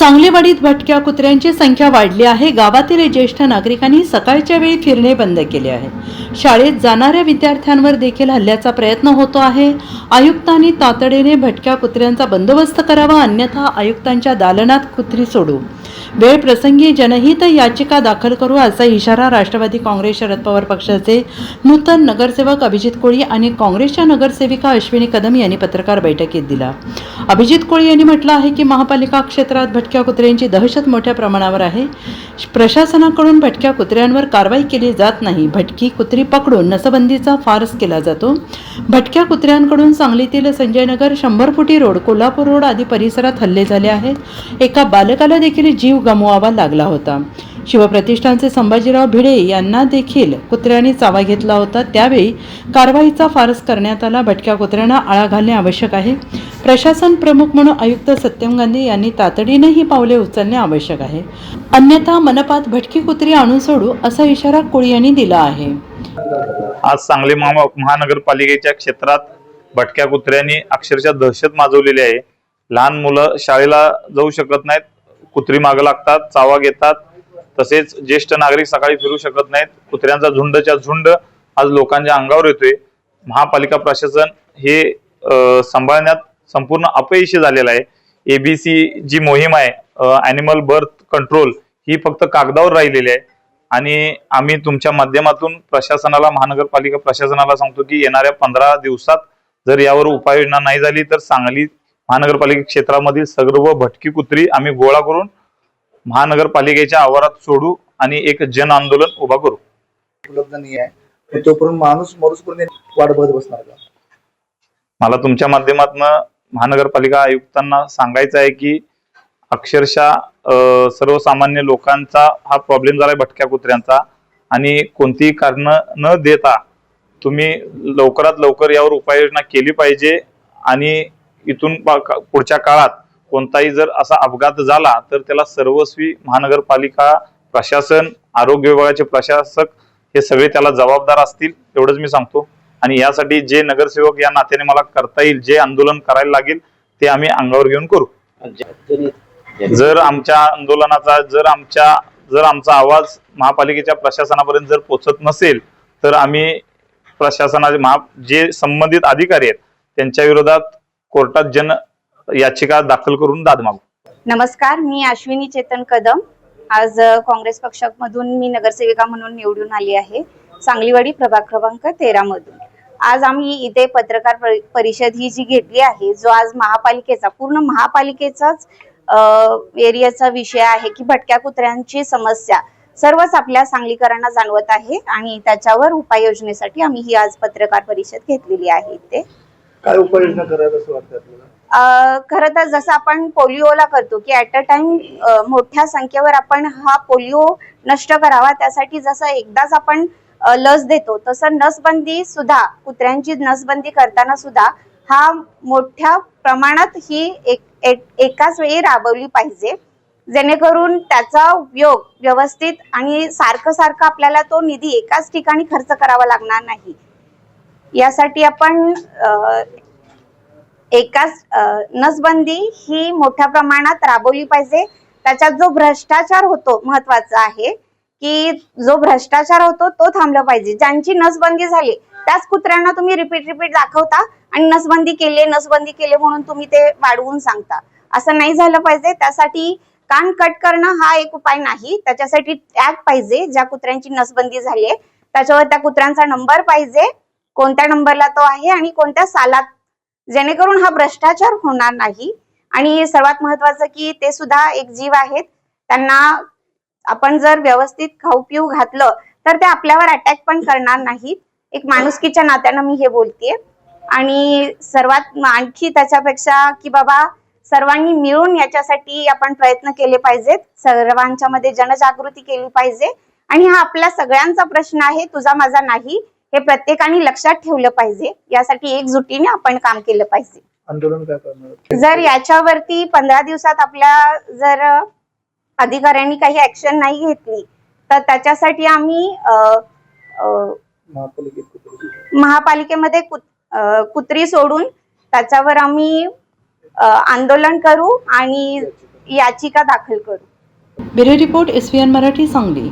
सांगलीवाडीत भटक्या कुत्र्यांची संख्या वाढली आहे। गावातील ज्येष्ठ नागरिकांनी सकाळच्या वेळी फिरणे बंद केले आहे। शाळेत जाणाऱ्या विद्यार्थ्यांवर देखील हल्ल्याचा प्रयत्न होतो आहे। आयुक्तांनी तातडीने भटक्या कुत्र्यांचा बंदोबस्त करावा, अन्यथा आयुक्तांच्या दालनात कुत्री सोडू, वेळ प्रसंगी जनहित याचिका दाखल करू, असा इशारा राष्ट्रवादी काँग्रेस शरद पवार पक्षाचे नूतन नगरसेवक अभिजित कोळी आणि काँग्रेसच्या नगरसेविका अश्विनी कदम यांनी पत्रकार बैठकीत दिला। अभिजित कोळी यांनी म्हटलं आहे की महापालिका क्षेत्रात भटक्या कुत्र्यांची दहशत मोठ्या प्रमाणावर आहे। प्रशासनाकडून भटक्या कुत्र्यांवर कारवाई केली जात नाही। भटकी कुत्री पकडून नसबंदीचा फार्स केला जातो। भटक्या कुत्र्यांकडून सांगलीतील संजयनगर, 100 फुटी रोड, कोल्हापूर रोड आदी परिसरात हल्ले झाले आहेत। एका बालकाला देखील जीव गमवावा लागला होता। शिवप्रतिष्ठानचे संभाजीराव भिडे यांना देखील कुत्र्याने चावा घेतला होता। त्यावेळी कारवाईचा फार्स करण्यात आला। भटक्या कुत्र्यांना आळा घालणे आवश्यक आहे। प्रशासन प्रमुख म्हणून आयुक्त सत्यम गांधी यांनी तातडीने ही पावले उचलणे आवश्यक आहे, अन्यथा मनपात भटकी कुत्री आणून सोडू, असा इशारा कोळी यांनी दिला आहे। आज सांगली महानगरपालिकेच्या क्षेत्रात भटक्या कुत्र्यांनी अक्षरशः दहशत माजवलेली आहे। लहान मुलं शाळेला जाऊ शकत नाहीत, कुत्री मागे लागतात, चावा घेतात। तसेच ज्येष्ठ नागरिक सकाळी फिरू शकत नाहीत। कुत्र्यांचा झुंडच्या झुंड आज लोकांच्या अंगावर येतोय। महापालिका प्रशासन हे सांभाळण्यात संपूर्ण अपयशी झालेलं आहे। एबीसी जी मोहीम आहे, ॲनिमल बर्थ कंट्रोल, ही फक्त कागदावर राहिलेली आहे। आणि आम्ही तुमच्या माध्यमातून प्रशासनाला, महानगरपालिका प्रशासनाला सांगतो की येणाऱ्या 15 दिवसात जर यावर उपाययोजना नाही झाली तर सांगली महानगरपालिका क्षेत्रामधील सर्व भटकी कुत्री आम्ही गोळा करून महानगरपालिकेच्या आवारात सोडू आणि एक जन आंदोलन उभा करू। उपलब्ध नाही आहे, तोपर्यंत माणूस मरुसपर्यंत वाट बघत बसणार का? मला तुमच्या माध्यमातून महानगरपालिका आयुक्तांना सांगायचं आहे की अक्षरशः सर्वसामान्य लोकांचा हा प्रॉब्लेम झालाय भटक्या कुत्र्यांचा, आणि कोणतीही कारण न देता तुम्ही लवकरात लवकर यावर उपाययोजना केली पाहिजे। आणि इथून पुढच्या काळात कोणताही जर असा अपघात झाला तर त्याला सर्वस्वी महानगरपालिका प्रशासन, आरोग्य विभागाचे प्रशासक हे सगळे त्याला जबाबदार असतील, एवढंच मी सांगतो। आणि यासाठी जे नगरसेवक या नात्याने मला करता येईल, जे आंदोलन करायला लागेल ते आम्ही अंगावर घेऊन करू। जर आमच्या आंदोलनाचा जर आमचा आवाज महापालिकेच्या प्रशासनापर्यंत जर पोहोचत नसेल तर आम्ही प्रशासनाचे जे संबंधित अधिकारी आहेत त्यांच्या विरोधात कोर्टात जन याचिका दाखल करून दाद मागू। नमस्कार, मी अश्विनी चेतन कदम। आज काँग्रेस पक्षामधून मी नगरसेविका म्हणून निवडून आली आहे, सांगलीवाडी प्रभाग क्रमांक 13 मधून। आज आम्ही इथे पत्रकार परिषद ही जी घेतली आहे, जो आज महापालिकेचा, पूर्ण महापालिकेचाच एरियाचा विषय आहे की भटक्या कुत्र्यांची समस्या सर्वच आपल्या सांगलीकरांना जाणवत आहे आणि त्याच्यावर उपाययोजनेसाठी आम्ही ही आज पत्रकार परिषद घेतलेली आहे। इथे काय उपाययोजना करायला असं वाटतं आपल्याला? खरं तर जसं आपण पोलिओला करतो की ऍट अ टाइम मोठ्या संख्येवर आपण हा पोलिओ नष्ट करावा, त्यासाठी जसं एकदाच आपण लस देतो तसं नसबंदी सुद्धा, कुत्र्यांची नसबंदी करताना सुद्धा हा मोठ्या प्रमाणात ही एकाच वेळी राबवली पाहिजे, जेणेकरून त्याचा उपयोग व्यवस्थित आणि सारखं आपल्याला तो निधी एकाच ठिकाणी खर्च करावा लागणार नाही। यासाठी आपण एकाच नसबंदी ही मोठ्या प्रमाणात राबवली पाहिजे। त्याच्यात जो भ्रष्टाचार होतो, महत्वाचा आहे की जो भ्रष्टाचार होतो तो थांबला पाहिजे। ज्यांची नसबंदी झाली त्याच कुत्र्यांना तुम्ही रिपीट दाखवता आणि नसबंदी केले म्हणून तुम्ही ते वाढवून सांगता, असं नाही झालं पाहिजे। त्यासाठी कान कट करणं हा एक उपाय नाही, त्याच्यासाठी टॅग पाहिजे। ज्या कुत्र्यांची नसबंदी झाली आहे त्याच्यावर त्या कुत्र्यांचा नंबर पाहिजे, कोणत्या नंबरला तो आहे आणि कोणत्या सालात, जेणेकरून हा भ्रष्टाचार होणार नाही। आणि सर्वात महत्वाचं की ते सुद्धा एक जीव आहेत, त्यांना आपण जर व्यवस्थित खाऊ पिऊ घातलं तर ते आपल्यावर अटॅक पण करणार नाहीत। एक माणुसकीच्या नात्यानं मी हे बोलतेय। आणि सर्वात आणखी त्याच्यापेक्षा की बाबा सर्वांनी मिळून याच्यासाठी आपण प्रयत्न केले पाहिजेत, सर्वांच्या मध्ये जनजागृती केली पाहिजे। आणि हा आपल्या सगळ्यांचा प्रश्न आहे, तुझा माझा नाही, हे प्रत्येकाने लक्षात ठेवलं पाहिजे। यासाठी एकजुटीने आपण काम केलं पाहिजे। आंदोलन काय करणार? जर याच्यावरती 15 दिवसात आपल्या जर अधिकाऱ्यांनी काही ऍक्शन नाही घेतली तर त्याच्यासाठी आम्ही महापालिकेमध्ये कुत्री सोडून त्याच्यावर आम्ही आंदोलन करू आणि याचिका दाखल करू. Bureau report SVN Marathi Sangli.